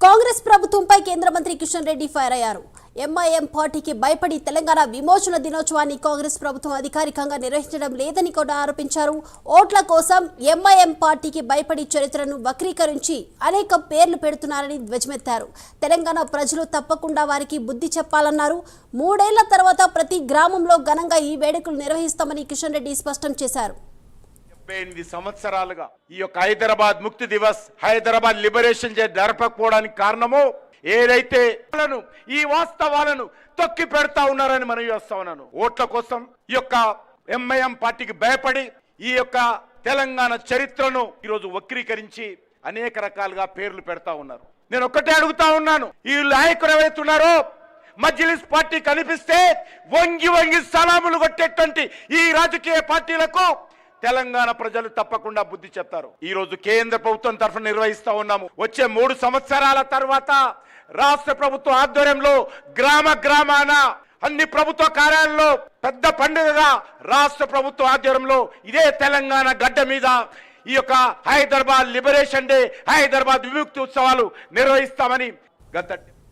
కాంగ్రెస్ ప్రభుత్వంపై కేంద్ర మంత్రి కిషన్ రెడ్డి ఫైర్ అయ్యారు. ఎంఐఎం పార్టీకి భయపడి తెలంగాణ విమోచన దినోత్సవాన్ని కాంగ్రెస్ ప్రభుత్వం అధికారికంగా నిర్వహించడం లేదని కూడా ఆరోపించారు. ఓట్ల కోసం ఎంఐఎం పార్టీకి భయపడి చరిత్రను వక్రీకరించి అనేక పేర్లు పెడుతున్నారని ధ్వజమెత్తారు. తెలంగాణ ప్రజలు తప్పకుండా వారికి బుద్ధి చెప్పాలన్నారు. 3 ఏళ్ల తర్వాత ప్రతి గ్రామంలో ఘనంగా ఈ వేడుకలు నిర్వహిస్తామని కిషన్ రెడ్డి స్పష్టం చేశారు. 78 సంవత్సరాలుగా ఈ యొక్క హైదరాబాద్ ముక్తి దివస్, హైదరాబాద్ లిబరేషన్ డే జరపకపోవడానికి కారణము ఏదైతే ఈ వాస్తవాలను తొక్కి పెడతా ఉన్నారని మనం చేస్తా ఉన్నాను. ఓట్ల కోసం ఈ యొక్క ఎంఐఎం పార్టీకి భయపడి ఈ యొక్క తెలంగాణ చరిత్రను ఈరోజు వక్రీకరించి అనేక రకాలుగా పేర్లు పెడతా ఉన్నారు. నేను ఒక్కటే అడుగుతా ఉన్నాను, ఈ నాయకులు ఎవరైతున్నారో మజ్లిస్ పార్టీ కనిపిస్తే వంగి వంగి సలాములు కొట్టేటువంటి ఈ రాజకీయ పార్టీలకు తెలంగాణ ప్రజలు తప్పకుండా బుద్ధి చెప్తారు. ఈ రోజు కేంద్ర ప్రభుత్వం తరఫున నిర్వహిస్తా ఉన్నాము. వచ్చే 3 సంవత్సరాల తర్వాత రాష్ట్ర ప్రభుత్వ ఆధ్వర్యంలో గ్రామాన అన్ని ప్రభుత్వ కార్యాలయాల్లో పెద్ద పండుగగా రాష్ట్ర ప్రభుత్వ ఆధ్వర్యంలో ఇదే తెలంగాణ గడ్డ మీద ఈ యొక్క హైదరాబాద్ లిబరేషన్ డే, హైదరాబాద్ విముక్తి ఉత్సవాలు నిర్వహిస్తామని గత